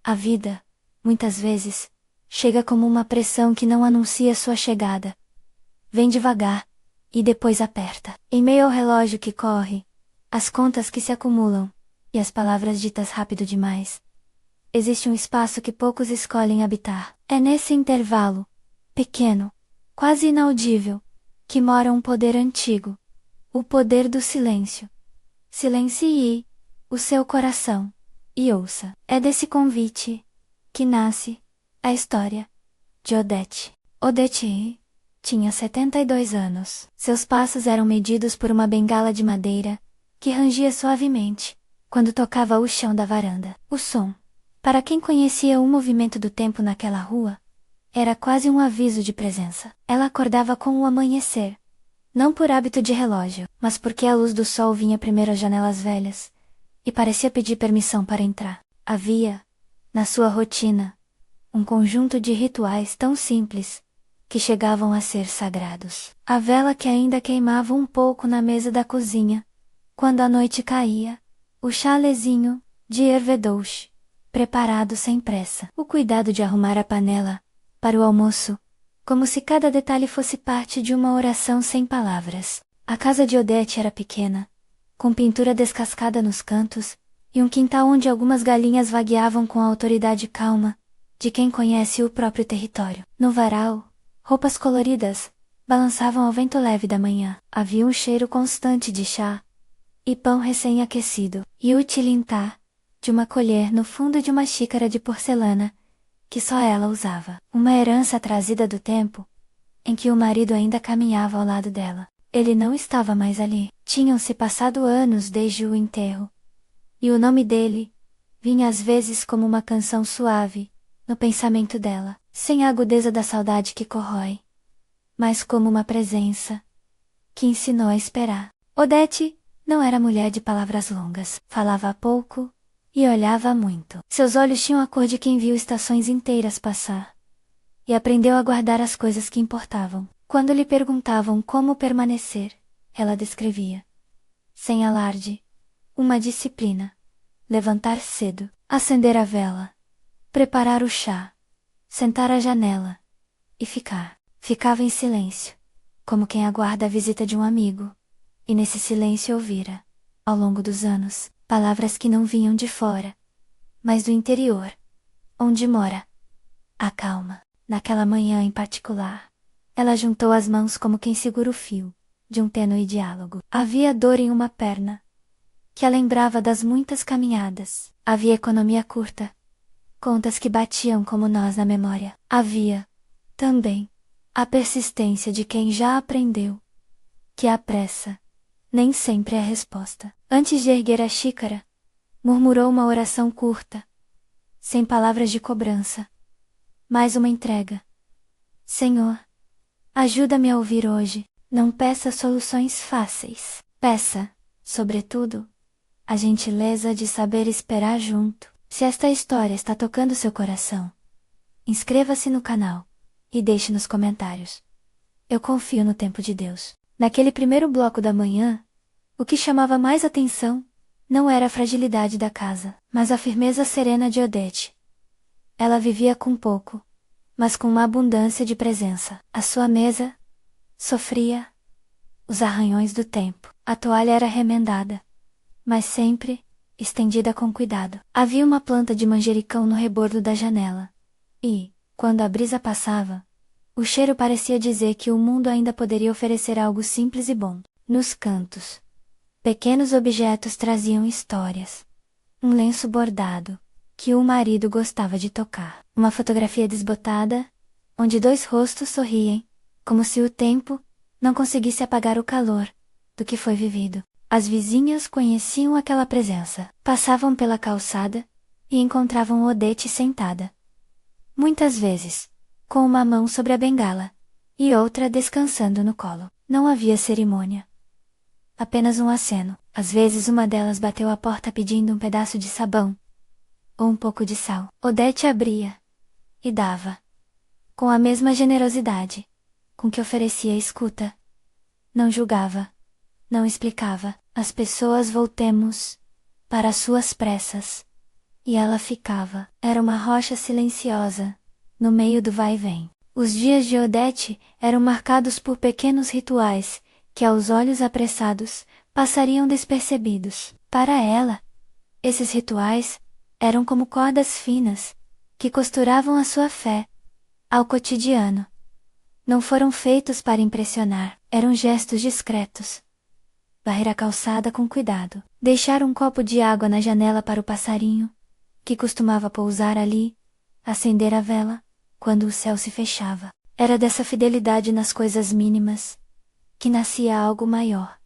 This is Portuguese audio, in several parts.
A vida, muitas vezes, chega como uma pressão que não anuncia sua chegada. Vem devagar, e depois aperta. Em meio ao relógio que corre, as contas que se acumulam, e as palavras ditas rápido demais, existe um espaço que poucos escolhem habitar. É nesse intervalo, pequeno, quase inaudível, que mora um poder antigo, o poder do silêncio. Silencie o seu coração e ouça. É desse convite que nasce a história de Odete. Odete tinha 72 anos. Seus passos eram medidos por uma bengala de madeira que rangia suavemente quando tocava o chão da varanda. O som, para quem conhecia o movimento do tempo naquela rua, era quase um aviso de presença. Ela acordava com o amanhecer, não por hábito de relógio, mas porque a luz do sol vinha primeiro às janelas velhas, e parecia pedir permissão para entrar. Havia, na sua rotina, um conjunto de rituais tão simples, que chegavam a ser sagrados. A vela que ainda queimava um pouco na mesa da cozinha, quando a noite caía, o chalezinho de ervedouche, preparado sem pressa. O cuidado de arrumar a panela para o almoço, como se cada detalhe fosse parte de uma oração sem palavras. A casa de Odete era pequena, com pintura descascada nos cantos, e um quintal onde algumas galinhas vagueavam com a autoridade calma de quem conhece o próprio território. No varal, roupas coloridas balançavam ao vento leve da manhã. Havia um cheiro constante de chá e pão recém-aquecido, e o tilintar de uma colher no fundo de uma xícara de porcelana, que só ela usava. Uma herança trazida do tempo em que o marido ainda caminhava ao lado dela. Ele não estava mais ali. Tinham-se passado anos desde o enterro, e o nome dele vinha às vezes como uma canção suave no pensamento dela, sem a agudeza da saudade que corrói, mas como uma presença que ensinou a esperar. Odete não era mulher de palavras longas, falava pouco e olhava muito. Seus olhos tinham a cor de quem viu estações inteiras passar, e aprendeu a guardar as coisas que importavam. Quando lhe perguntavam como permanecer, ela descrevia, sem alarde, uma disciplina: levantar cedo, acender a vela, preparar o chá, sentar à janela e ficar. Ficava em silêncio, como quem aguarda a visita de um amigo, e nesse silêncio ouvira, ao longo dos anos, palavras que não vinham de fora, mas do interior, onde mora a calma. Naquela manhã em particular, ela juntou as mãos como quem segura o fio de um tênue diálogo. Havia dor em uma perna, que a lembrava das muitas caminhadas. Havia economia curta, contas que batiam como nós na memória. Havia, também, a persistência de quem já aprendeu que a pressa nem sempre é a resposta. Antes de erguer a xícara, murmurou uma oração curta, sem palavras de cobrança, mais uma entrega. Senhor, ajuda-me a ouvir hoje. Não peça soluções fáceis. Peça, sobretudo, a gentileza de saber esperar junto. Se esta história está tocando seu coração, inscreva-se no canal e deixe nos comentários. Eu confio no tempo de Deus. Naquele primeiro bloco da manhã, o que chamava mais atenção não era a fragilidade da casa, mas a firmeza serena de Odete. Ela vivia com pouco, mas com uma abundância de presença. A sua mesa sofria os arranhões do tempo. A toalha era remendada, mas sempre estendida com cuidado. Havia uma planta de manjericão no rebordo da janela, e, quando a brisa passava, o cheiro parecia dizer que o mundo ainda poderia oferecer algo simples e bom. Nos cantos, pequenos objetos traziam histórias. Um lenço bordado, que o marido gostava de tocar. Uma fotografia desbotada, onde dois rostos sorriem, como se o tempo não conseguisse apagar o calor do que foi vivido. As vizinhas conheciam aquela presença. Passavam pela calçada e encontravam Odete sentada, muitas vezes, com uma mão sobre a bengala e outra descansando no colo. Não havia cerimônia, apenas um aceno. Às vezes uma delas bateu à porta pedindo um pedaço de sabão ou um pouco de sal. Odete abria e dava, com a mesma generosidade com que oferecia escuta. Não julgava, não explicava. As pessoas voltemos para suas pressas E ela ficava. Era uma rocha silenciosa, no meio do vai e vem. Os dias de Odete eram marcados por pequenos rituais, que aos olhos apressados, passariam despercebidos. Para ela, esses rituais eram como cordas finas, que costuravam a sua fé ao cotidiano. Não foram feitos para impressionar, eram gestos discretos. Varrer a calçada com cuidado, deixar um copo de água na janela para o passarinho, que costumava pousar ali, acender a vela, quando o céu se fechava. Era dessa fidelidade nas coisas mínimas que nascia algo maior.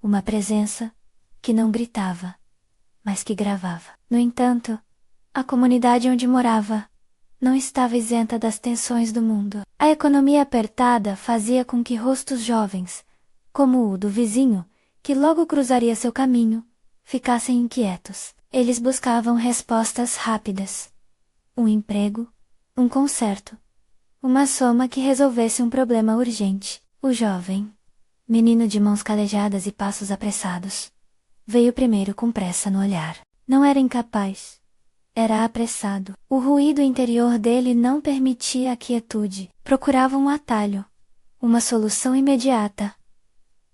Uma presença que não gritava, mas que gravava. No entanto, a comunidade onde morava não estava isenta das tensões do mundo. A economia apertada fazia com que rostos jovens, como o do vizinho, que logo cruzaria seu caminho, ficassem inquietos. Eles buscavam respostas rápidas. Um emprego, um conserto, uma soma que resolvesse um problema urgente. O jovem, menino de mãos calejadas e passos apressados, veio primeiro com pressa no olhar. Não era incapaz. Era apressado. O ruído interior dele não permitia a quietude. Procurava um atalho, uma solução imediata.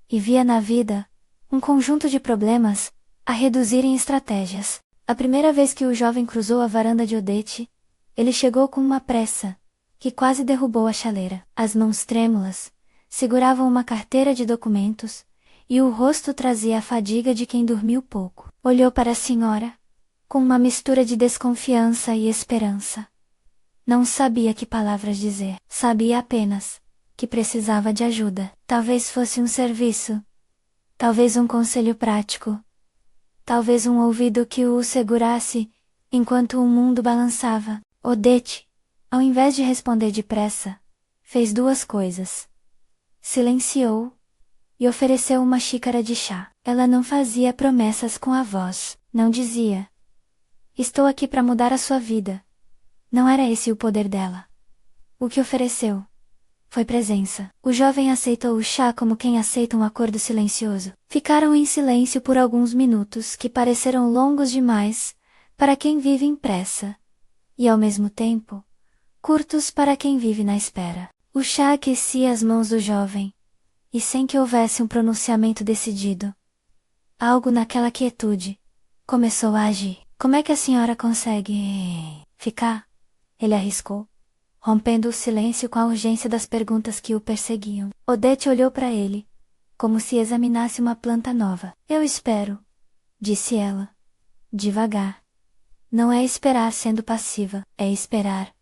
E via na vida um conjunto de problemas a reduzir em estratégias. A primeira vez que o jovem cruzou a varanda de Odete, ele chegou com uma pressa que quase derrubou a chaleira. As mãos trêmulas seguravam uma carteira de documentos e o rosto trazia a fadiga de quem dormiu pouco. Olhou para a senhora com uma mistura de desconfiança e esperança. Não sabia que palavras dizer. Sabia apenas que precisava de ajuda. Talvez fosse um serviço. Talvez um conselho prático. Talvez um ouvido que o segurasse enquanto o mundo balançava. Odete, ao invés de responder depressa, fez duas coisas. Silenciou e ofereceu uma xícara de chá. Ela não fazia promessas com a voz. Não dizia: "Estou aqui para mudar a sua vida." Não era esse o poder dela. O que ofereceu foi presença. O jovem aceitou o chá como quem aceita um acordo silencioso. Ficaram em silêncio por alguns minutos que pareceram longos demais para quem vive em pressa, e ao mesmo tempo, curtos para quem vive na espera. O chá aquecia as mãos do jovem, e sem que houvesse um pronunciamento decidido, algo naquela quietude começou a agir. "Como é que a senhora consegue ficar?" Ele arriscou, rompendo o silêncio com a urgência das perguntas que o perseguiam. Odete olhou para ele, como se examinasse uma planta nova. "Eu espero", disse ela, devagar. Não é esperar sendo passiva, é esperar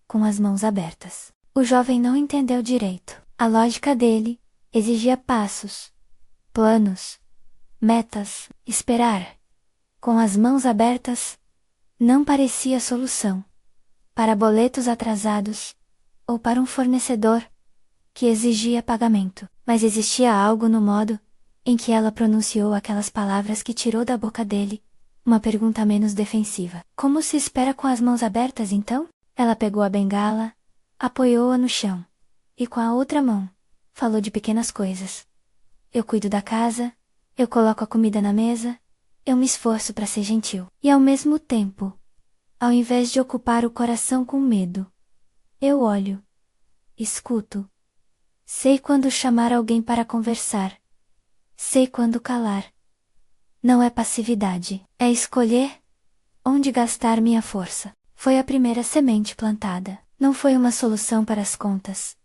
com as mãos abertas. O jovem não entendeu direito. A lógica dele exigia passos, planos, metas. Esperar com as mãos abertas não parecia solução para boletos atrasados ou para um fornecedor que exigia pagamento. Mas existia algo no modo em que ela pronunciou aquelas palavras que tirou da boca dele uma pergunta menos defensiva. "Como se espera com as mãos abertas, então?" Ela pegou a bengala, apoiou-a no chão, e com a outra mão, falou de pequenas coisas. "Eu cuido da casa, eu coloco a comida na mesa, eu me esforço para ser gentil." E ao mesmo tempo, ao invés de ocupar o coração com medo, eu olho, escuto. Sei quando chamar alguém para conversar. Sei quando calar. Não é passividade, é escolher onde gastar minha força. Foi a primeira semente plantada. Não foi uma solução para as contas.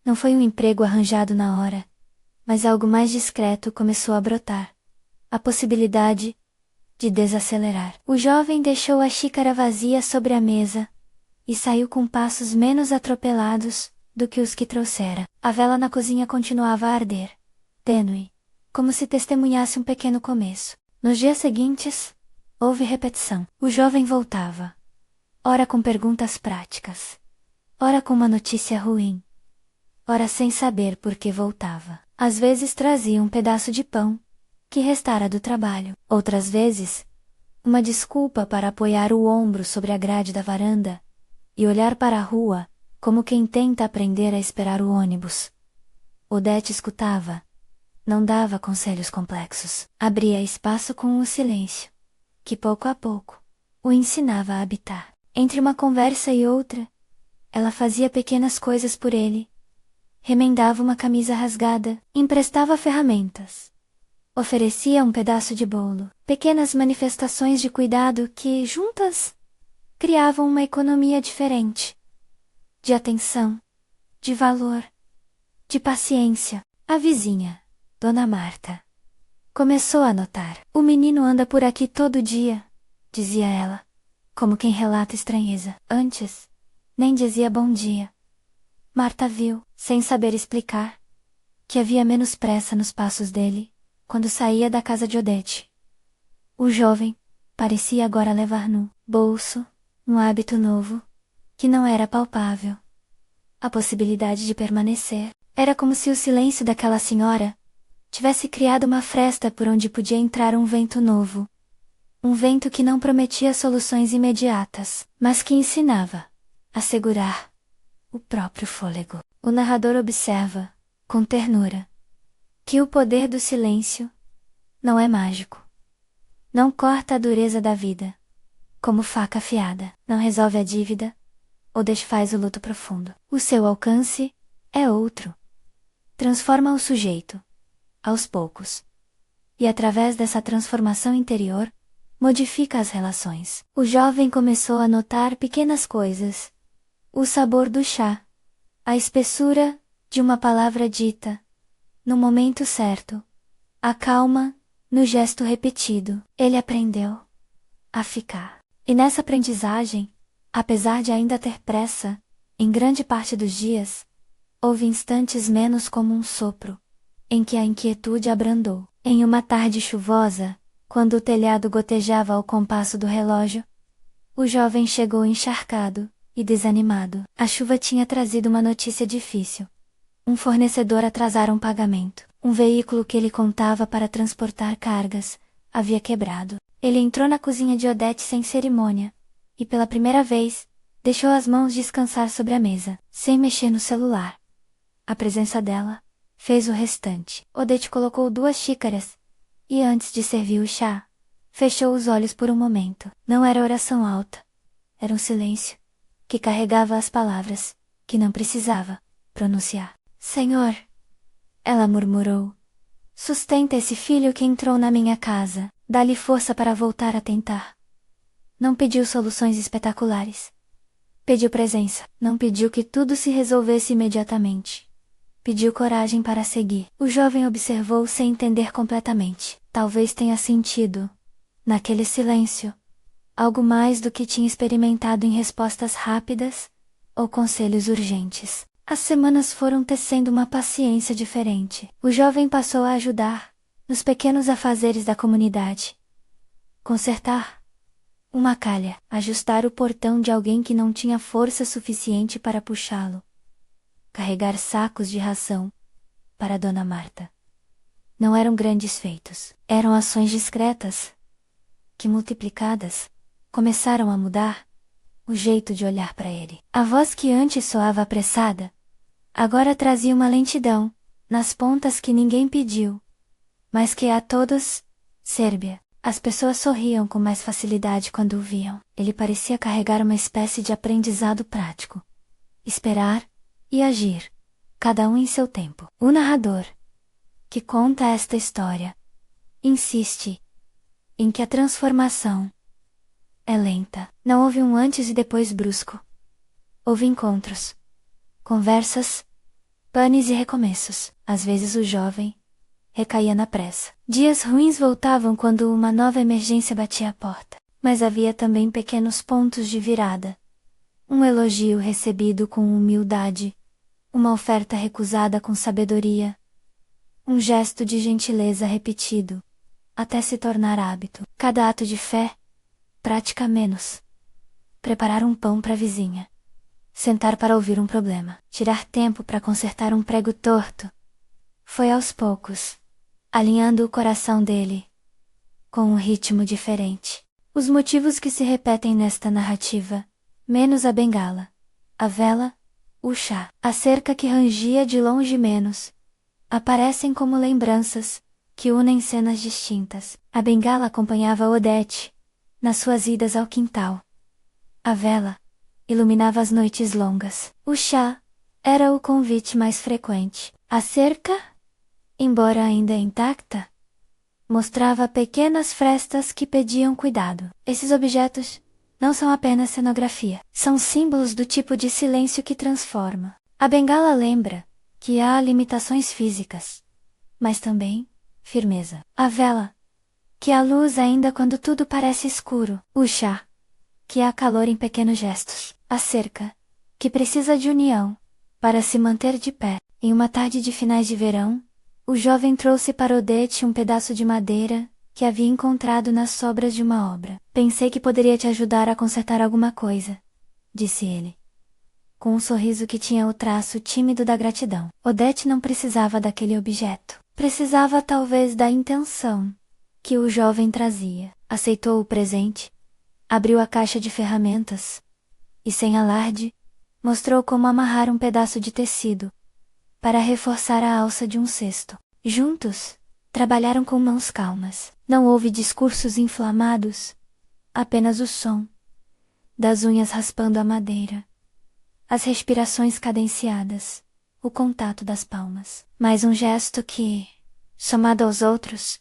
Não foi um emprego arranjado na hora. Mas algo mais discreto começou a brotar. A possibilidade de desacelerar. O jovem deixou a xícara vazia sobre a mesa e saiu com passos menos atropelados do que os que trouxera. A vela na cozinha continuava a arder, tênue, como se testemunhasse um pequeno começo. Nos dias seguintes, houve repetição. O jovem voltava, ora com perguntas práticas, ora com uma notícia ruim, ora sem saber por que voltava. Às vezes trazia um pedaço de pão que restara do trabalho. Outras vezes, uma desculpa para apoiar o ombro sobre a grade da varanda e olhar para a rua, como quem tenta aprender a esperar o ônibus. Odete escutava. Não dava conselhos complexos. Abria espaço com o silêncio, que pouco a pouco o ensinava a habitar. Entre uma conversa e outra, ela fazia pequenas coisas por ele. Remendava uma camisa rasgada, emprestava ferramentas. Oferecia um pedaço de bolo. Pequenas manifestações de cuidado que, juntas, criavam uma economia diferente. De atenção, de valor, de paciência. A vizinha, Dona Marta, começou a notar. O menino anda por aqui todo dia, dizia ela, como quem relata estranheza. Antes, nem dizia bom dia. Marta viu, sem saber explicar, que havia menos pressa nos passos dele, quando saía da casa de Odete. O jovem parecia agora levar no bolso um hábito novo, que não era palpável. A possibilidade de permanecer. Era como se o silêncio daquela senhora tivesse criado uma fresta por onde podia entrar um vento novo. Um vento que não prometia soluções imediatas, mas que ensinava a segurar o próprio fôlego. O narrador observa, com ternura, que o poder do silêncio não é mágico. Não corta a dureza da vida, como faca afiada. Não resolve a dívida, ou desfaz o luto profundo. O seu alcance é outro. Transforma o sujeito, aos poucos. E através dessa transformação interior, modifica as relações. O jovem começou a notar pequenas coisas. O sabor do chá. A espessura de uma palavra dita, no momento certo. A calma, no gesto repetido. Ele aprendeu a ficar. E nessa aprendizagem, apesar de ainda ter pressa, em grande parte dos dias, houve instantes menos como um sopro, em que a inquietude abrandou. Em uma tarde chuvosa, quando o telhado gotejava ao compasso do relógio, o jovem chegou encharcado e desanimado. A chuva tinha trazido uma notícia difícil. Um fornecedor atrasara um pagamento. Um veículo que ele contava para transportar cargas havia quebrado. Ele entrou na cozinha de Odete sem cerimônia, e pela primeira vez, deixou as mãos descansar sobre a mesa, sem mexer no celular. A presença dela fez o restante. Odete colocou 2 xícaras, e antes de servir o chá, fechou os olhos por um momento. Não era oração alta. Era um silêncio, que carregava as palavras, que não precisava pronunciar. Senhor, ela murmurou, sustenta esse filho que entrou na minha casa, dá-lhe força para voltar a tentar. Não pediu soluções espetaculares. Pediu presença. Não pediu que tudo se resolvesse imediatamente. Pediu coragem para seguir. O jovem observou sem entender completamente. Talvez tenha sentido, naquele silêncio, algo mais do que tinha experimentado em respostas rápidas ou conselhos urgentes. As semanas foram tecendo uma paciência diferente. O jovem passou a ajudar, nos pequenos afazeres da comunidade. Consertar uma calha, ajustar o portão de alguém que não tinha força suficiente para puxá-lo. Carregar sacos de ração para Dona Marta. Não eram grandes feitos, eram ações discretas, que multiplicadas, começaram a mudar o jeito de olhar para ele. A voz que antes soava apressada, agora trazia uma lentidão, nas pontas que ninguém pediu, mas que a todos servia. As pessoas sorriam com mais facilidade quando o viam. Ele parecia carregar uma espécie de aprendizado prático. Esperar e agir, cada um em seu tempo. O narrador, que conta esta história, insiste em que a transformação é lenta. Não houve um antes e depois brusco. Houve encontros, conversas, panes e recomeços. Às vezes o jovem recaía na pressa. Dias ruins voltavam quando uma nova emergência batia à porta. Mas havia também pequenos pontos de virada. Um elogio recebido com humildade, uma oferta recusada com sabedoria, um gesto de gentileza repetido, até se tornar hábito. Cada ato de fé, prática menos. Preparar um pão para a vizinha. Sentar para ouvir um problema. Tirar tempo para consertar um prego torto. Foi aos poucos, alinhando o coração dele com um ritmo diferente. Os motivos que se repetem nesta narrativa, menos a bengala, a vela, o chá, a cerca que rangia de longe menos, aparecem como lembranças, que unem cenas distintas. A bengala acompanhava Odete, nas suas idas ao quintal. A vela iluminava as noites longas. O chá era o convite mais frequente. A cerca, embora ainda intacta, mostrava pequenas frestas que pediam cuidado. Esses objetos não são apenas cenografia. São símbolos do tipo de silêncio que transforma. A bengala lembra que há limitações físicas, mas também firmeza. A vela, que há luz ainda quando tudo parece escuro. O chá, que há calor em pequenos gestos. A cerca, que precisa de união para se manter de pé. Em uma tarde de finais de verão, o jovem trouxe para Odete um pedaço de madeira que havia encontrado nas sobras de uma obra. Pensei que poderia te ajudar a consertar alguma coisa, disse ele, com um sorriso que tinha o traço tímido da gratidão. Odete não precisava daquele objeto. Precisava talvez da intenção que o jovem trazia. Aceitou o presente, abriu a caixa de ferramentas e, sem alarde, mostrou como amarrar um pedaço de tecido para reforçar a alça de um cesto. Juntos, trabalharam com mãos calmas. Não houve discursos inflamados, apenas o som das unhas raspando a madeira, as respirações cadenciadas, o contato das palmas. Mais um gesto que, somado aos outros,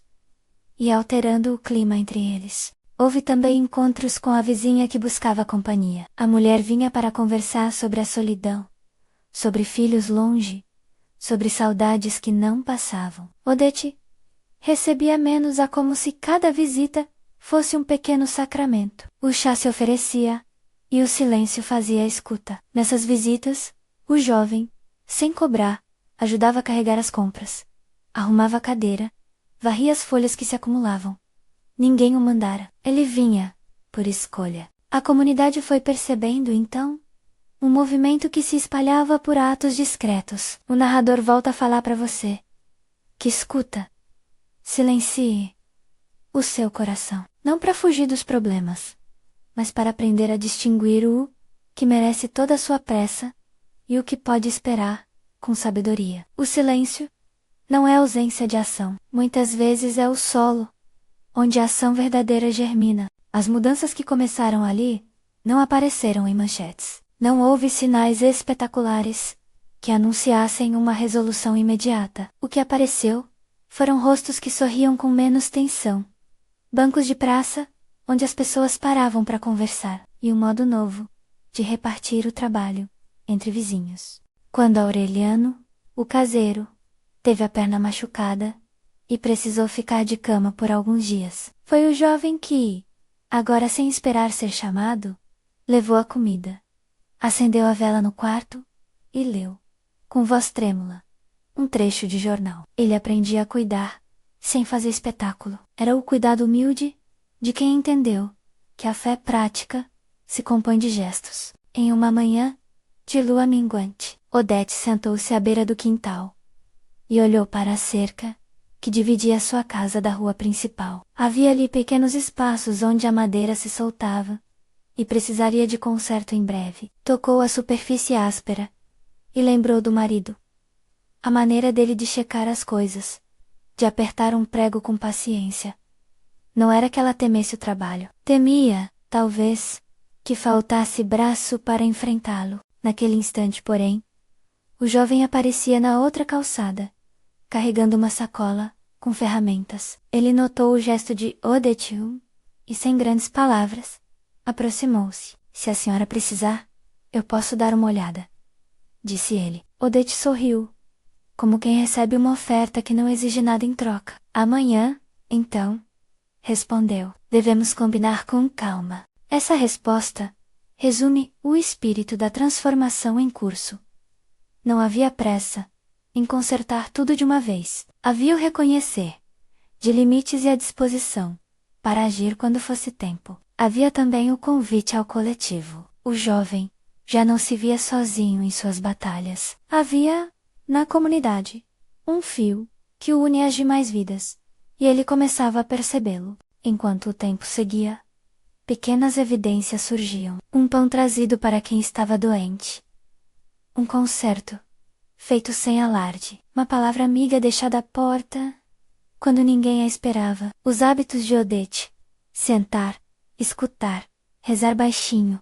ia alterando o clima entre eles. Houve também encontros com a vizinha que buscava companhia. A mulher vinha para conversar sobre a solidão, sobre filhos longe, sobre saudades que não passavam. Odete recebia menos a como se cada visita fosse um pequeno sacramento. O chá se oferecia, e o silêncio fazia a escuta. Nessas visitas, o jovem, sem cobrar, ajudava a carregar as compras, arrumava a cadeira, varria as folhas que se acumulavam. Ninguém o mandara. Ele vinha, por escolha. A comunidade foi percebendo, então, um movimento que se espalhava por atos discretos. O narrador volta a falar para você, que escuta. Silencie o seu coração. Não para fugir dos problemas, mas para aprender a distinguir o que merece toda a sua pressa e o que pode esperar, com sabedoria. O silêncio não é ausência de ação. Muitas vezes é o solo onde a ação verdadeira germina. As mudanças que começaram ali não apareceram em manchetes. Não houve sinais espetaculares que anunciassem uma resolução imediata. O que apareceu foram rostos que sorriam com menos tensão, bancos de praça onde as pessoas paravam para conversar, e um modo novo de repartir o trabalho entre vizinhos. Quando Aureliano, o caseiro, teve a perna machucada e precisou ficar de cama por alguns dias, foi o jovem que, agora sem esperar ser chamado, levou a comida, acendeu a vela no quarto e leu, com voz trêmula, um trecho de jornal. Ele aprendia a cuidar, sem fazer espetáculo. Era o cuidado humilde de quem entendeu que a fé prática se compõe de gestos. Em uma manhã de lua minguante, Odete sentou-se à beira do quintal e olhou para a cerca que dividia sua casa da rua principal. Havia ali pequenos espaços onde a madeira se soltava e precisaria de conserto em breve. Tocou a superfície áspera e lembrou do marido. A maneira dele de checar as coisas, de apertar um prego com paciência. Não era que ela temesse o trabalho. Temia, talvez, que faltasse braço para enfrentá-lo. Naquele instante, porém, o jovem aparecia na outra calçada, carregando uma sacola com ferramentas. Ele notou o gesto de Odete e, sem grandes palavras, aproximou-se. Se a senhora precisar, eu posso dar uma olhada, disse ele. Odete sorriu, como quem recebe uma oferta que não exige nada em troca. Amanhã, então, respondeu. Devemos combinar com calma. Essa resposta resume o espírito da transformação em curso. Não havia pressa em consertar tudo de uma vez. Havia o reconhecer de limites e a disposição para agir quando fosse tempo. Havia também o convite ao coletivo. O jovem já não se via sozinho em suas batalhas. Havia, na comunidade, um fio que une as demais vidas, e ele começava a percebê-lo. Enquanto o tempo seguia, pequenas evidências surgiam. Um pão trazido para quem estava doente. Um concerto feito sem alarde. Uma palavra amiga deixada à porta quando ninguém a esperava. Os hábitos de Odete: sentar, escutar, rezar baixinho.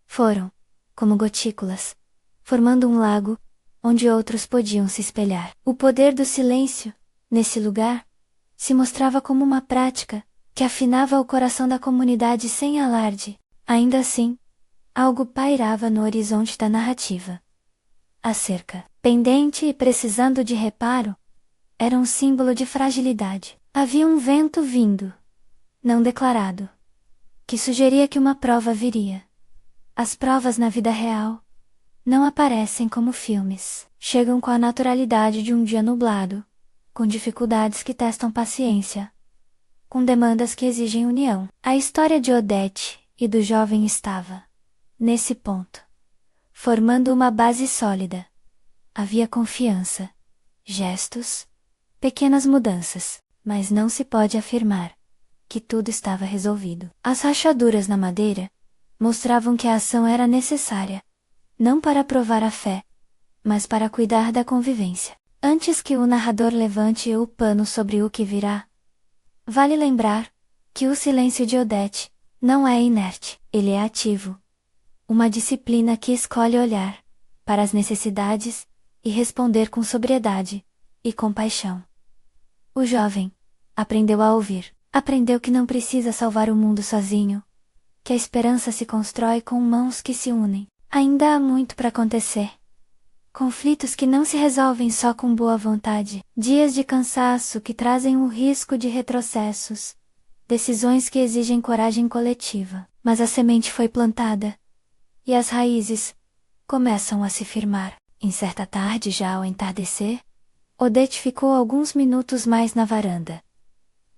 Foram, como gotículas, formando um lago, onde outros podiam se espelhar. O poder do silêncio, nesse lugar, se mostrava como uma prática, que afinava o coração da comunidade sem alarde. Ainda assim, algo pairava no horizonte da narrativa. A cerca, pendente e precisando de reparo, era um símbolo de fragilidade. Havia um vento vindo, não declarado, que sugeria que uma prova viria. As provas na vida real não aparecem como filmes. Chegam com a naturalidade de um dia nublado, com dificuldades que testam paciência, com demandas que exigem união. A história de Odete e do jovem estava, nesse ponto, formando uma base sólida. Havia confiança, gestos, pequenas mudanças, mas não se pode afirmar que tudo estava resolvido. As rachaduras na madeira mostravam que a ação era necessária, não para provar a fé, mas para cuidar da convivência. Antes que o narrador levante o pano sobre o que virá, vale lembrar que o silêncio de Odete não é inerte, ele é ativo. Uma disciplina que escolhe olhar para as necessidades e responder com sobriedade e compaixão. O jovem aprendeu a ouvir, aprendeu que não precisa salvar o mundo sozinho, que a esperança se constrói com mãos que se unem. Ainda há muito para acontecer. Conflitos que não se resolvem só com boa vontade, dias de cansaço que trazem o risco de retrocessos, decisões que exigem coragem coletiva. Mas a semente foi plantada, e as raízes começam a se firmar. Em certa tarde, já ao entardecer, Odete ficou alguns minutos mais na varanda,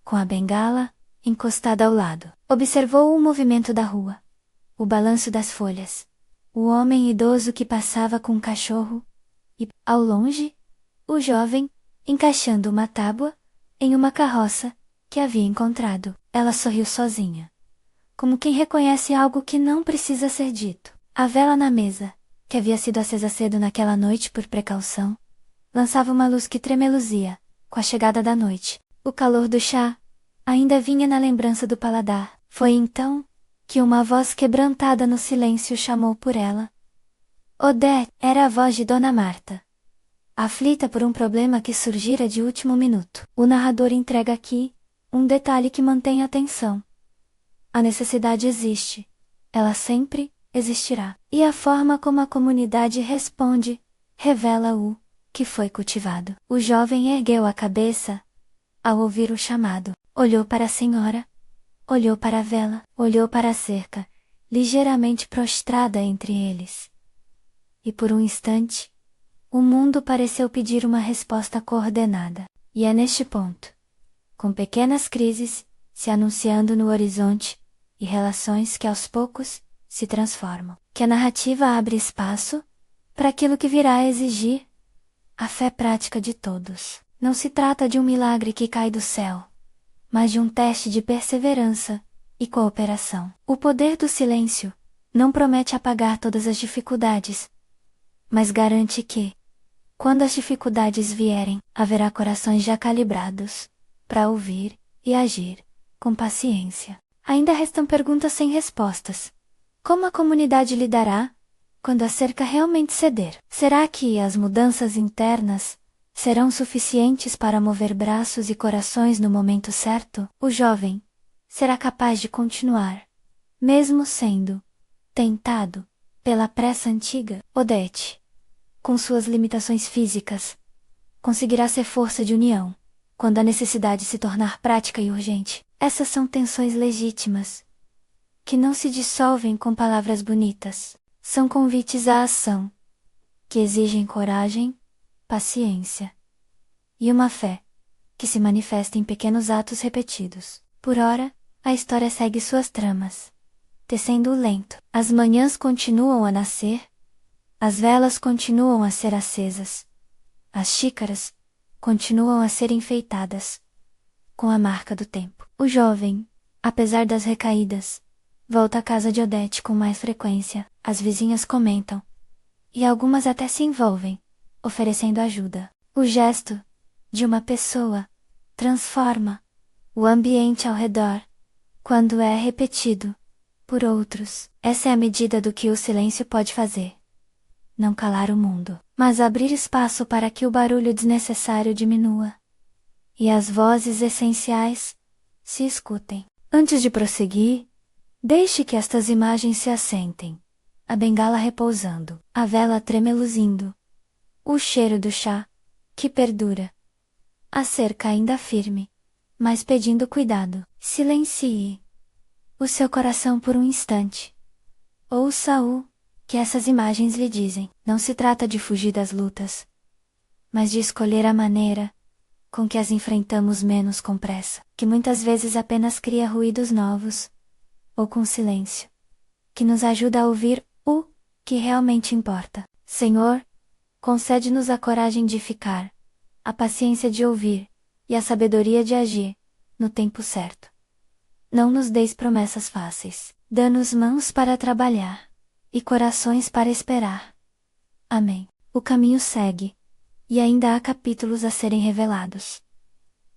com a bengala encostada ao lado. Observou o movimento da rua, o balanço das folhas, o homem idoso que passava com um cachorro, e, ao longe, o jovem, encaixando uma tábua, em uma carroça, que havia encontrado. Ela sorriu sozinha, como quem reconhece algo que não precisa ser dito. A vela na mesa, que havia sido acesa cedo naquela noite por precaução, lançava uma luz que tremeluzia, com a chegada da noite. O calor do chá ainda vinha na lembrança do paladar. Foi então que uma voz quebrantada no silêncio chamou por ela. Odete, era a voz de Dona Marta, aflita por um problema que surgira de último minuto. O narrador entrega aqui um detalhe que mantém a atenção. A necessidade existe, ela sempre existirá. E a forma como a comunidade responde revela o que foi cultivado. O jovem ergueu a cabeça ao ouvir o chamado. Olhou para a senhora, olhou para a vela, olhou para a cerca, ligeiramente prostrada entre eles. E por um instante, o mundo pareceu pedir uma resposta coordenada. E é neste ponto, com pequenas crises se anunciando no horizonte e relações que aos poucos se transformam, que a narrativa abre espaço para aquilo que virá a exigir a fé prática de todos. Não se trata de um milagre que cai do céu, mas de um teste de perseverança e cooperação. O poder do silêncio não promete apagar todas as dificuldades, mas garante que, quando as dificuldades vierem, haverá corações já calibrados para ouvir e agir com paciência. Ainda restam perguntas sem respostas. Como a comunidade lidará quando a cerca realmente ceder? Será que as mudanças internas serão suficientes para mover braços e corações no momento certo? O jovem será capaz de continuar, mesmo sendo tentado pela pressa antiga? Odete, com suas limitações físicas, conseguirá ser força de união quando a necessidade se tornar prática e urgente. Essas são tensões legítimas, que não se dissolvem com palavras bonitas. São convites à ação, que exigem coragem, paciência e uma fé, que se manifesta em pequenos atos repetidos. Por ora, a história segue suas tramas, tecendo o lento. As manhãs continuam a nascer, as velas continuam a ser acesas, as xícaras continuam a ser enfeitadas, com a marca do tempo. O jovem, apesar das recaídas, volta à casa de Odete com mais frequência. As vizinhas comentam, e algumas até se envolvem, oferecendo ajuda. O gesto de uma pessoa transforma o ambiente ao redor, quando é repetido por outros, essa é a medida do que o silêncio pode fazer. Não calar o mundo, mas abrir espaço para que o barulho desnecessário diminua e as vozes essenciais se escutem. Antes de prosseguir, deixe que estas imagens se assentem. A bengala repousando, a vela tremeluzindo, o cheiro do chá, que perdura, a cerca ainda firme, mas pedindo cuidado. Silencie o seu coração por um instante. Ouça o que essas imagens lhe dizem. Não se trata de fugir das lutas, mas de escolher a maneira com que as enfrentamos menos com pressa, que muitas vezes apenas cria ruídos novos, ou com silêncio, que nos ajuda a ouvir o que realmente importa. Senhor, concede-nos a coragem de ficar, a paciência de ouvir, e a sabedoria de agir, no tempo certo. Não nos deis promessas fáceis, dá-nos mãos para trabalhar, e corações para esperar. Amém. O caminho segue, e ainda há capítulos a serem revelados.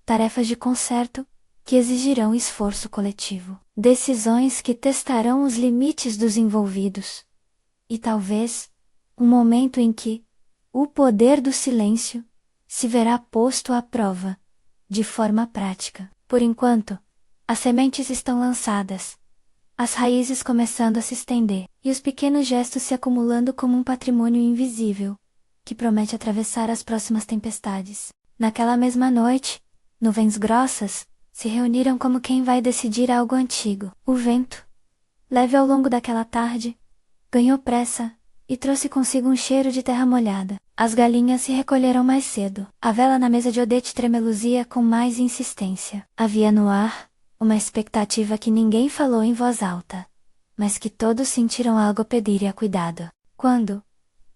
Tarefas de conserto, que exigirão esforço coletivo. Decisões que testarão os limites dos envolvidos. E talvez, um momento em que o poder do silêncio se verá posto à prova, de forma prática. Por enquanto, as sementes estão lançadas, as raízes começando a se estender, e os pequenos gestos se acumulando como um patrimônio invisível, que promete atravessar as próximas tempestades. Naquela mesma noite, nuvens grossas se reuniram como quem vai decidir algo antigo. O vento, leve ao longo daquela tarde, ganhou pressa e trouxe consigo um cheiro de terra molhada. As galinhas se recolheram mais cedo. A vela na mesa de Odete tremeluzia com mais insistência. Havia no ar uma expectativa que ninguém falou em voz alta, mas que todos sentiram algo pedir a cuidado. Quando,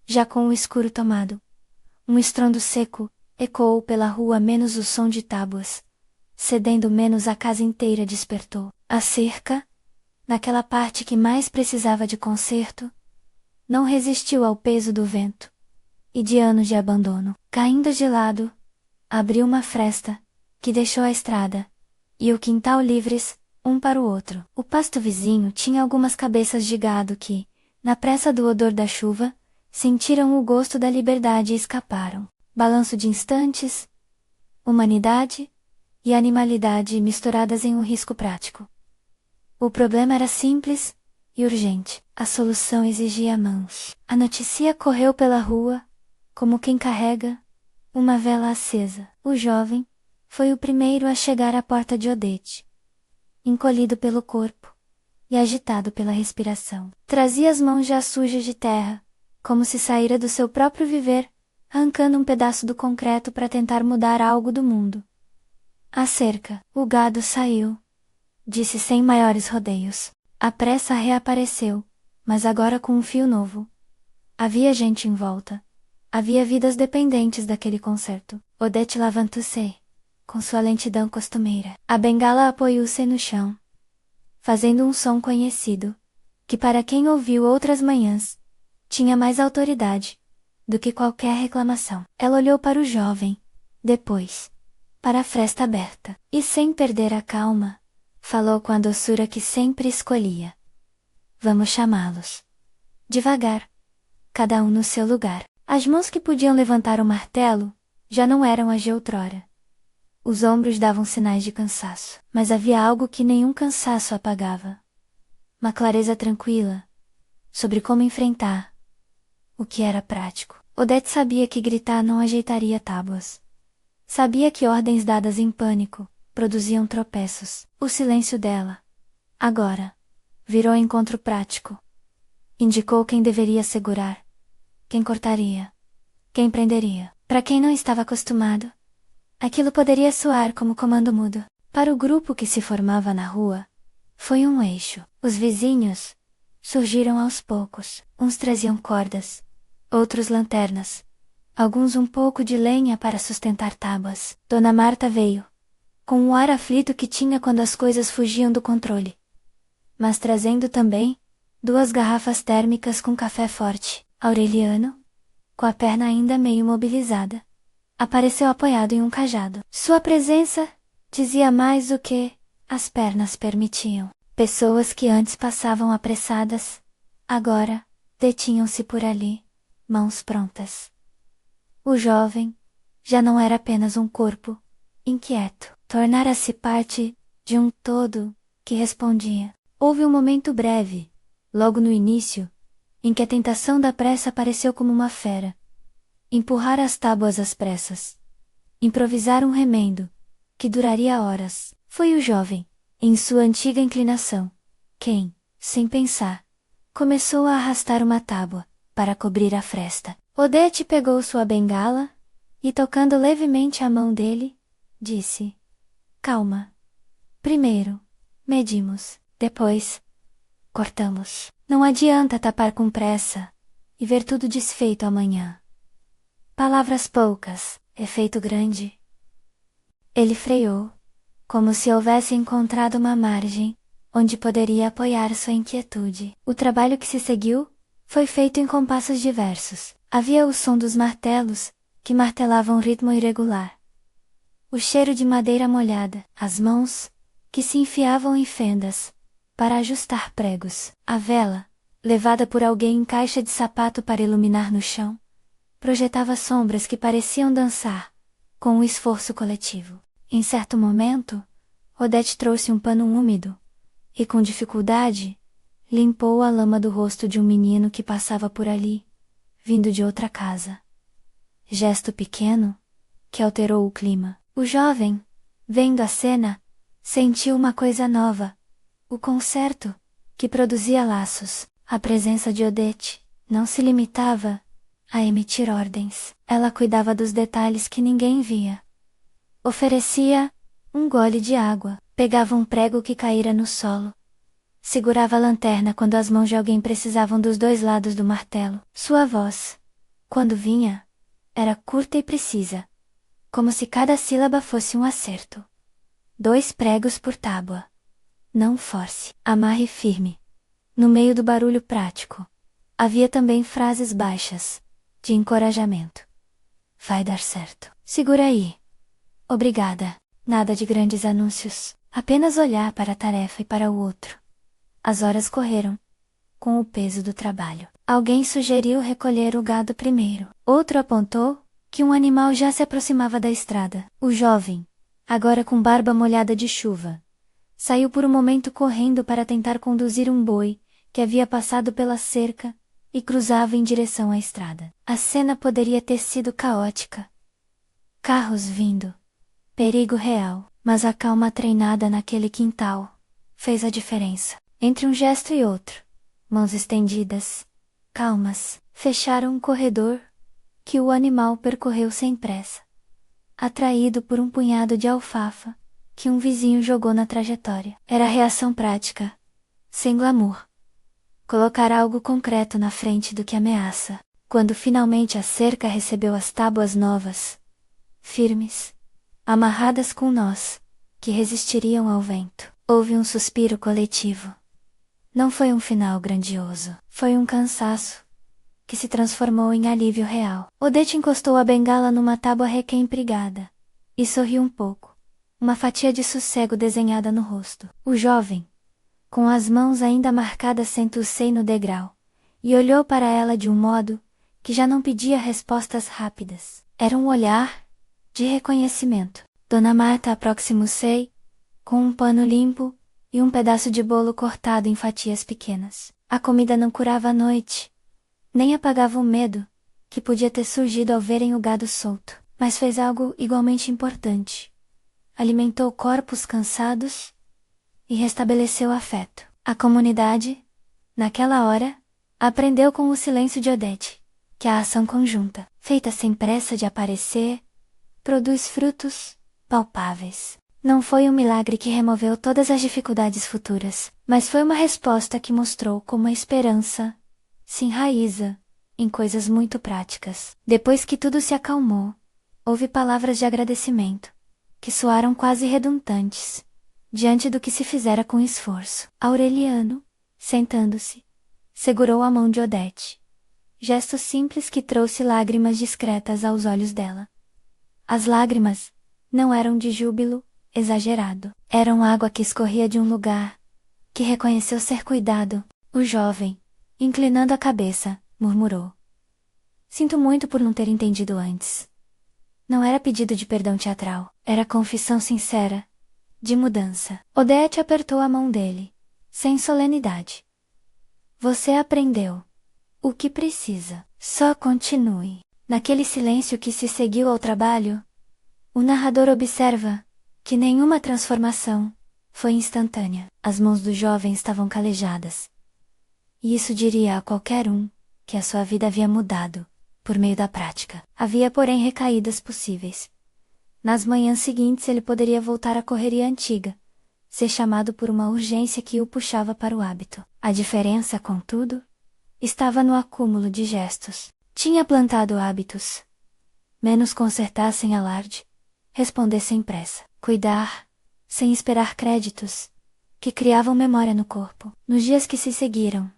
já com o escuro tomado, um estrondo seco ecoou pela rua, menos o som de tábuas, cedendo menos, a casa inteira despertou. A cerca, naquela parte que mais precisava de conserto, não resistiu ao peso do vento e de anos de abandono. Caindo de lado, abriu uma fresta, que deixou a estrada e o quintal livres, um para o outro. O pasto vizinho tinha algumas cabeças de gado que, na pressa do odor da chuva, sentiram o gosto da liberdade e escaparam. Balanço de instantes, humanidade e animalidade misturadas em um risco prático. O problema era simples e urgente. A solução exigia mãos. A notícia correu pela rua, como quem carrega uma vela acesa. O jovem foi o primeiro a chegar à porta de Odete, encolhido pelo corpo e agitado pela respiração. Trazia as mãos já sujas de terra, como se saíra do seu próprio viver, arrancando um pedaço do concreto para tentar mudar algo do mundo. A cerca, o gado saiu, disse sem maiores rodeios. A pressa reapareceu, mas agora com um fio novo. Havia gente em volta. Havia vidas dependentes daquele concerto. Odete levantou-se, com sua lentidão costumeira. A bengala apoiou-se no chão, fazendo um som conhecido, que para quem ouviu outras manhãs, tinha mais autoridade do que qualquer reclamação. Ela olhou para o jovem, depois, para a fresta aberta, e sem perder a calma, falou com a doçura que sempre escolhia. Vamos chamá-los. Devagar, cada um no seu lugar. As mãos que podiam levantar o martelo, já não eram as de outrora. Os ombros davam sinais de cansaço, mas havia algo que nenhum cansaço apagava. Uma clareza tranquila, sobre como enfrentar o que era prático. Odete sabia que gritar não ajeitaria tábuas. Sabia que ordens dadas em pânico produziam tropeços. O silêncio dela, agora, virou encontro prático. Indicou quem deveria segurar, quem cortaria, quem prenderia. Para quem não estava acostumado, aquilo poderia soar como comando mudo. Para o grupo que se formava na rua, foi um eixo. Os vizinhos surgiram aos poucos. Uns traziam cordas, outros lanternas, alguns um pouco de lenha para sustentar tábuas. Dona Marta veio, com o ar aflito que tinha quando as coisas fugiam do controle, mas trazendo também 2 garrafas térmicas com café forte. Aureliano, com a perna ainda meio mobilizada, apareceu apoiado em um cajado. Sua presença dizia mais do que as pernas permitiam. Pessoas que antes passavam apressadas, agora, detinham-se por ali, mãos prontas. O jovem já não era apenas um corpo inquieto, tornara-se parte de um todo que respondia. Houve um momento breve, logo no início, em que a tentação da pressa apareceu como uma fera. Empurrar as tábuas às pressas. Improvisar um remendo, que duraria horas. Foi o jovem, em sua antiga inclinação, quem, sem pensar, começou a arrastar uma tábua, para cobrir a fresta. Odete pegou sua bengala, e tocando levemente a mão dele, disse: calma. Primeiro, medimos, depois, cortamos. Não adianta tapar com pressa, e ver tudo desfeito amanhã. Palavras poucas, efeito grande. Ele freou, como se houvesse encontrado uma margem, onde poderia apoiar sua inquietude. O trabalho que se seguiu, foi feito em compassos diversos. Havia o som dos martelos, que martelavam um ritmo irregular. O cheiro de madeira molhada, as mãos, que se enfiavam em fendas, para ajustar pregos. A vela, levada por alguém em caixa de sapato para iluminar no chão, projetava sombras que pareciam dançar, com o esforço coletivo. Em certo momento, Odete trouxe um pano úmido, e com dificuldade, limpou a lama do rosto de um menino que passava por ali, vindo de outra casa. Gesto pequeno, que alterou o clima. O jovem, vendo a cena, sentiu uma coisa nova. O concerto, que produzia laços. A presença de Odete não se limitava a emitir ordens. Ela cuidava dos detalhes que ninguém via. Oferecia um gole de água, pegava um prego que caíra no solo. Segurava a lanterna quando as mãos de alguém precisavam dos dois lados do martelo. Sua voz, quando vinha, era curta e precisa, como se cada sílaba fosse um acerto. 2 pregos por tábua. Não force. Amarre firme. No meio do barulho prático, havia também frases baixas, de encorajamento. Vai dar certo. Segura aí. Obrigada. Nada de grandes anúncios. Apenas olhar para a tarefa e para o outro. As horas correram, com o peso do trabalho. Alguém sugeriu recolher o gado primeiro. Outro apontou que um animal já se aproximava da estrada. O jovem, agora com barba molhada de chuva, saiu por um momento correndo para tentar conduzir um boi, que havia passado pela cerca, e cruzava em direção à estrada. A cena poderia ter sido caótica. Carros vindo. Perigo real. Mas a calma treinada naquele quintal fez a diferença. Entre um gesto e outro, mãos estendidas, calmas, fecharam um corredor, que o animal percorreu sem pressa, atraído por um punhado de alfafa, que um vizinho jogou na trajetória. Era reação prática, sem glamour. Colocar algo concreto na frente do que ameaça. Quando finalmente a cerca recebeu as tábuas novas, firmes, amarradas com nós, que resistiriam ao vento, houve um suspiro coletivo. Não foi um final grandioso, foi um cansaço, que se transformou em alívio real. Odete encostou a bengala numa tábua requem-brigada, e sorriu um pouco, uma fatia de sossego desenhada no rosto. O jovem, com as mãos ainda marcadas, sentou-se no degrau, e olhou para ela de um modo, que já não pedia respostas rápidas. Era um olhar, de reconhecimento. Dona Marta aproximou-se, com um pano limpo, e um pedaço de bolo cortado em fatias pequenas. A comida não curava a noite, nem apagava o medo, que podia ter surgido ao verem o gado solto, mas fez algo igualmente importante. Alimentou corpos cansados, e restabeleceu o afeto. A comunidade, naquela hora, aprendeu com o silêncio de Odete, que a ação conjunta, feita sem pressa de aparecer, produz frutos palpáveis. Não foi um milagre que removeu todas as dificuldades futuras, mas foi uma resposta que mostrou como a esperança se enraiza em coisas muito práticas. Depois que tudo se acalmou, houve palavras de agradecimento, que soaram quase redundantes, diante do que se fizera com esforço. Aureliano, sentando-se, segurou a mão de Odete. Gesto simples que trouxe lágrimas discretas aos olhos dela. As lágrimas não eram de júbilo exagerado. Era uma água que escorria de um lugar, que reconheceu ser cuidado. O jovem, inclinando a cabeça, murmurou: "Sinto muito por não ter entendido antes." Não era pedido de perdão teatral, era confissão sincera, de mudança. Odete apertou a mão dele, sem solenidade. "Você aprendeu o que precisa. Só continue." Naquele silêncio que se seguiu ao trabalho, o narrador observa que nenhuma transformação foi instantânea. As mãos do jovem estavam calejadas. E isso diria a qualquer um que a sua vida havia mudado, por meio da prática. Havia, porém, recaídas possíveis. Nas manhãs seguintes ele poderia voltar à correria antiga, ser chamado por uma urgência que o puxava para o hábito. A diferença, contudo, estava no acúmulo de gestos. Tinha plantado hábitos. Menos consertar sem alarde, responder sem pressa, cuidar, sem esperar créditos, que criavam memória no corpo. Nos dias que se seguiram,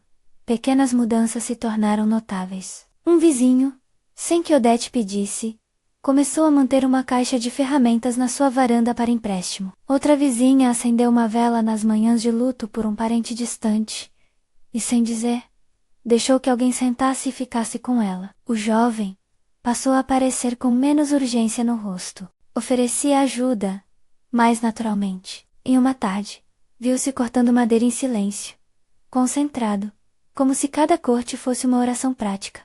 pequenas mudanças se tornaram notáveis. Um vizinho, sem que Odete pedisse, começou a manter uma caixa de ferramentas na sua varanda para empréstimo. Outra vizinha acendeu uma vela nas manhãs de luto por um parente distante, e sem dizer, deixou que alguém sentasse e ficasse com ela. O jovem passou a aparecer com menos urgência no rosto. Oferecia ajuda, mais naturalmente. Em uma tarde, viu-se cortando madeira em silêncio, concentrado, como se cada corte fosse uma oração prática.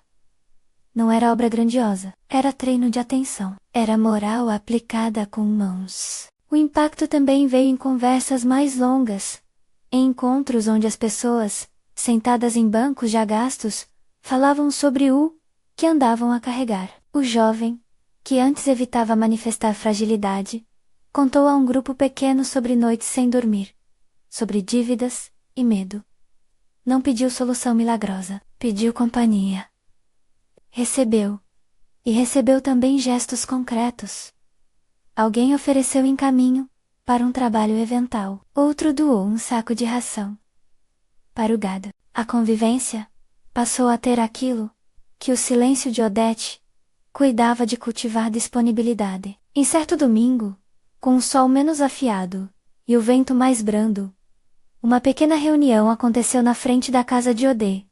Não era obra grandiosa, era treino de atenção. Era moral aplicada com mãos. O impacto também veio em conversas mais longas, em encontros onde as pessoas, sentadas em bancos já gastos, falavam sobre o que andavam a carregar. O jovem, que antes evitava manifestar fragilidade, contou a um grupo pequeno sobre noites sem dormir, sobre dívidas e medo. Não pediu solução milagrosa, pediu companhia. Recebeu. E recebeu também gestos concretos. Alguém ofereceu em caminho, para um trabalho evental. Outro doou um saco de ração para o gado. A convivência passou a ter aquilo que o silêncio de Odete cuidava de cultivar: disponibilidade. Em certo domingo, com o sol menos afiado e o vento mais brando, uma pequena reunião aconteceu na frente da casa de Odê.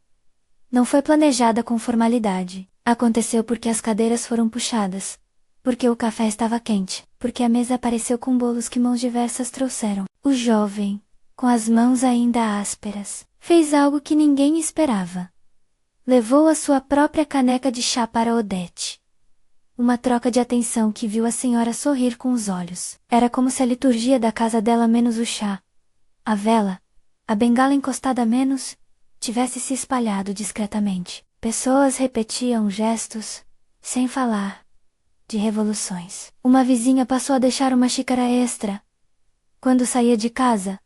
Não foi planejada com formalidade. Aconteceu porque as cadeiras foram puxadas, porque o café estava quente, porque a mesa apareceu com bolos que mãos diversas trouxeram. O jovem, com as mãos ainda ásperas, fez algo que ninguém esperava. Levou a sua própria caneca de chá para Odete. Uma troca de atenção que viu a senhora sorrir com os olhos. Era como se a liturgia da casa dela menos o chá, a vela, a bengala encostada menos, tivesse se espalhado discretamente. Pessoas repetiam gestos, sem falar, de revoluções. Uma vizinha passou a deixar uma xícara extra quando saía de casa,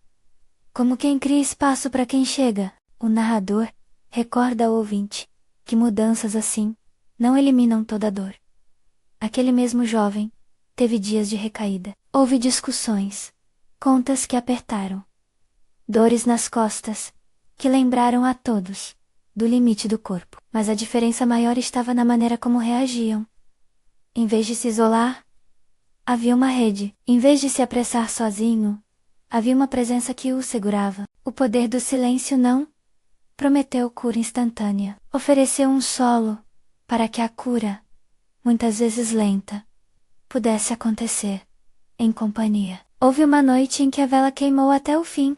como quem cria espaço para quem chega. O narrador recorda ao ouvinte que mudanças assim não eliminam toda a dor. Aquele mesmo jovem teve dias de recaída. Houve discussões, contas que apertaram, dores nas costas, que lembraram a todos do limite do corpo. Mas a diferença maior estava na maneira como reagiam. Em vez de se isolar, havia uma rede. Em vez de se apressar sozinho, havia uma presença que o segurava. O poder do silêncio não prometeu cura instantânea. Ofereceu um solo para que a cura, muitas vezes lenta, pudesse acontecer em companhia. Houve uma noite em que a vela queimou até o fim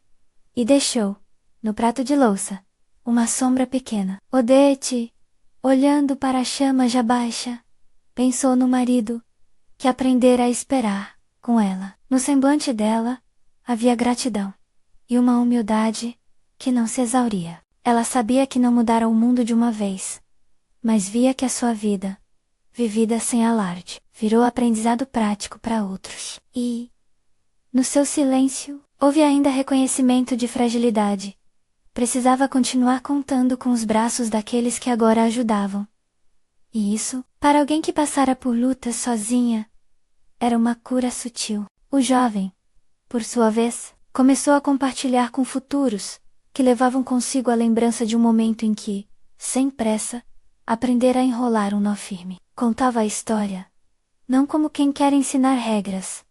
e deixou, no prato de louça, uma sombra pequena. Odete, olhando para a chama já baixa, pensou no marido, que aprendera a esperar, com ela. No semblante dela, havia gratidão e uma humildade que não se exauria. Ela sabia que não mudara o mundo de uma vez, mas via que a sua vida, vivida sem alarde, virou aprendizado prático para outros. E, no seu silêncio, houve ainda reconhecimento de fragilidade. Precisava continuar contando com os braços daqueles que agora a ajudavam. E isso, para alguém que passara por lutas sozinha, era uma cura sutil. O jovem, por sua vez, começou a compartilhar com futuros, que levavam consigo a lembrança de um momento em que, sem pressa, aprendera a enrolar um nó firme. Contava a história, não como quem quer ensinar regras,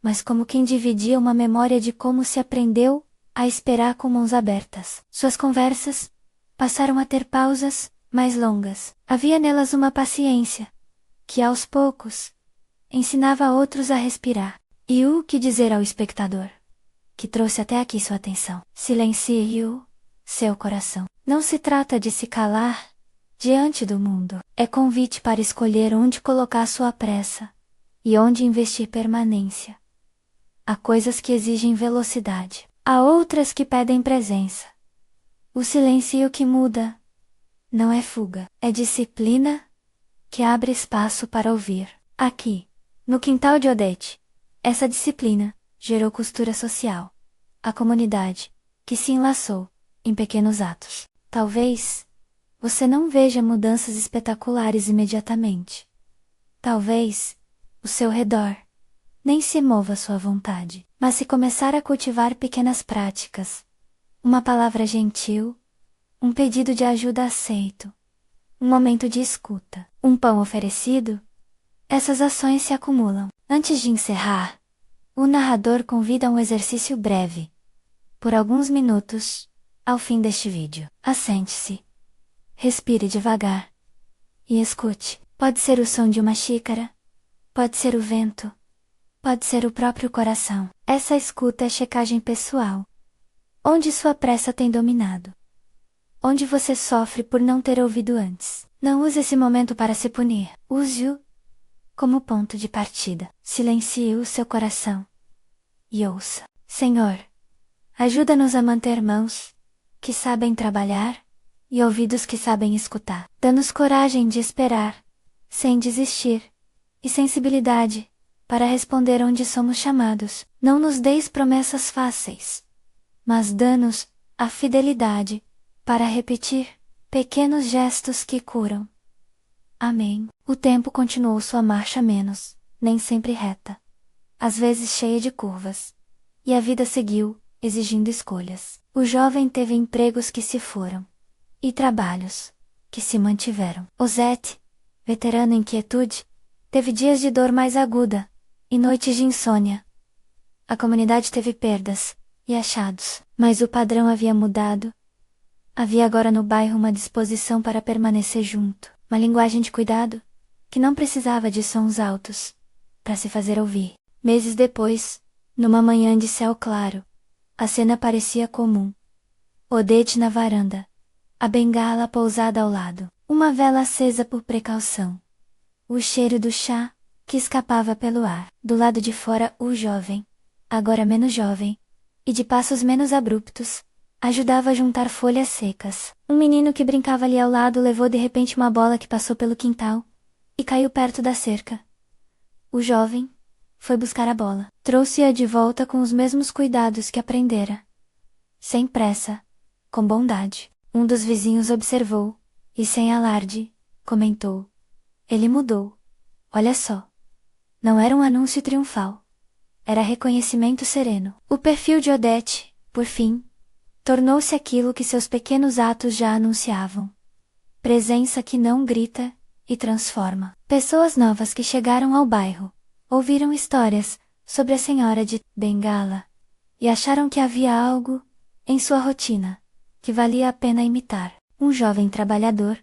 mas como quem dividia uma memória de como se aprendeu a esperar com mãos abertas. Suas conversas passaram a ter pausas mais longas. Havia nelas uma paciência, que aos poucos ensinava a outros a respirar. E o que dizer ao espectador, que trouxe até aqui sua atenção? Silencie o seu coração. Não se trata de se calar diante do mundo. É convite para escolher onde colocar sua pressa e onde investir permanência. Há coisas que exigem velocidade. Há outras que pedem presença. O silêncio que muda não é fuga, é disciplina que abre espaço para ouvir. Aqui, no quintal de Odete, essa disciplina gerou costura social. A comunidade, que se enlaçou em pequenos atos. Talvez você não veja mudanças espetaculares imediatamente. Talvez o seu redor nem se mova à sua vontade. Mas se começar a cultivar pequenas práticas, uma palavra gentil, um pedido de ajuda aceito, um momento de escuta, um pão oferecido, essas ações se acumulam. Antes de encerrar, o narrador convida a um exercício breve, por alguns minutos, ao fim deste vídeo. Assente-se, respire devagar e escute. Pode ser o som de uma xícara, pode ser o vento, pode ser o próprio coração. Essa escuta é checagem pessoal. Onde sua pressa tem dominado? Onde você sofre por não ter ouvido antes? Não use esse momento para se punir. Use-o como ponto de partida. Silencie o seu coração e ouça. Senhor, ajuda-nos a manter mãos que sabem trabalhar e ouvidos que sabem escutar. Dá-nos coragem de esperar, sem desistir, e sensibilidade para responder onde somos chamados. Não nos deis promessas fáceis, mas dá-nos a fidelidade para repetir pequenos gestos que curam. Amém. O tempo continuou sua marcha nem sempre reta, às vezes cheia de curvas, e a vida seguiu, exigindo escolhas. O jovem teve empregos que se foram, e trabalhos que se mantiveram. Osete, veterano em quietude, teve dias de dor mais aguda, e noites de insônia. A comunidade teve perdas e achados, mas o padrão havia mudado. Havia agora no bairro uma disposição para permanecer junto, uma linguagem de cuidado, que não precisava de sons altos, para se fazer ouvir. Meses depois, numa manhã de céu claro, a cena parecia comum. Odete na varanda, a bengala pousada ao lado, uma vela acesa por precaução. O cheiro do chá, que escapava pelo ar. Do lado de fora, o jovem, agora menos jovem, e de passos menos abruptos, ajudava a juntar folhas secas. Um menino que brincava ali ao lado levou de repente uma bola que passou pelo quintal e caiu perto da cerca. O jovem foi buscar a bola. Trouxe-a de volta com os mesmos cuidados que aprendera. Sem pressa, com bondade. Um dos vizinhos observou, e sem alarde, comentou: ele mudou. Olha só. Não era um anúncio triunfal. Era reconhecimento sereno. O perfil de Odete, por fim, tornou-se aquilo que seus pequenos atos já anunciavam. Presença que não grita e transforma. Pessoas novas que chegaram ao bairro ouviram histórias sobre a senhora de Bengala e acharam que havia algo em sua rotina que valia a pena imitar. Um jovem trabalhador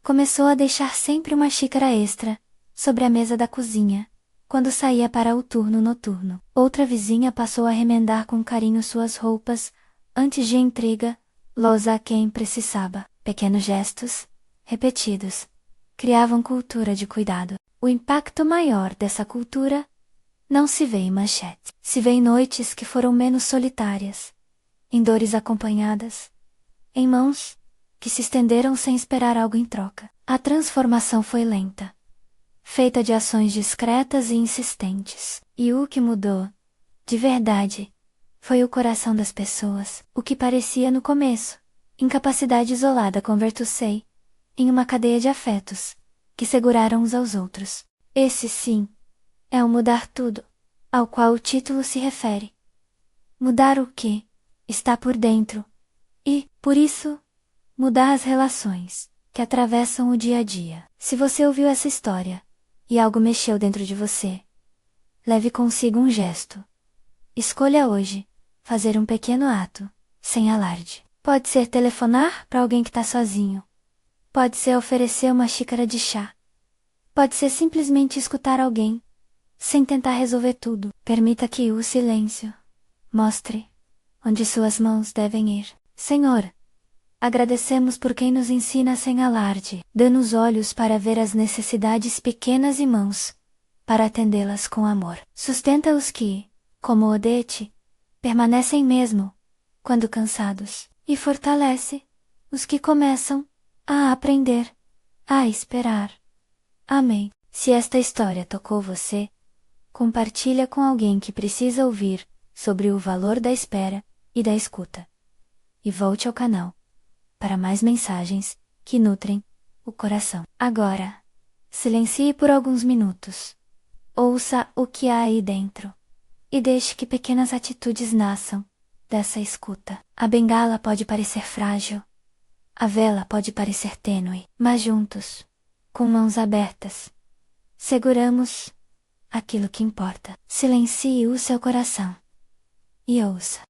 começou a deixar sempre uma xícara extra sobre a mesa da cozinha quando saía para o turno noturno. Outra vizinha passou a remendar com carinho suas roupas antes de intriga, lousa a quem precisava. Pequenos gestos, repetidos, criavam cultura de cuidado. O impacto maior dessa cultura não se vê em manchetes. Se vê em noites que foram menos solitárias, em dores acompanhadas, em mãos que se estenderam sem esperar algo em troca. A transformação foi lenta, feita de ações discretas e insistentes. E o que mudou, de verdade, foi o coração das pessoas. O que parecia no começo incapacidade isolada converteu-se em uma cadeia de afetos que seguraram uns aos outros. Esse, sim, é o mudar tudo, ao qual o título se refere. Mudar o que está por dentro e, por isso, mudar as relações que atravessam o dia a dia. Se você ouviu essa história e algo mexeu dentro de você, Leve consigo um gesto. Escolha hoje fazer um pequeno ato, sem alarde. Pode ser telefonar para alguém que está sozinho. Pode ser oferecer uma xícara de chá. Pode ser simplesmente escutar alguém, sem tentar resolver tudo. Permita que o silêncio mostre onde suas mãos devem ir. Senhor, agradecemos por quem nos ensina sem alarde. Dê-nos olhos para ver as necessidades pequenas e mãos para atendê-las com amor. Sustenta os que, como Odete, permanecem mesmo quando cansados, e fortalece os que começam a aprender a esperar. Amém. Se esta história tocou você, compartilha com alguém que precisa ouvir sobre o valor da espera e da escuta. E volte ao canal para mais mensagens que nutrem o coração. Agora, silencie por alguns minutos. Ouça o que há aí dentro e deixe que pequenas atitudes nasçam dessa escuta. A bengala pode parecer frágil, a vela pode parecer tênue, mas juntos, com mãos abertas, seguramos aquilo que importa. Silencie o seu coração e ouça.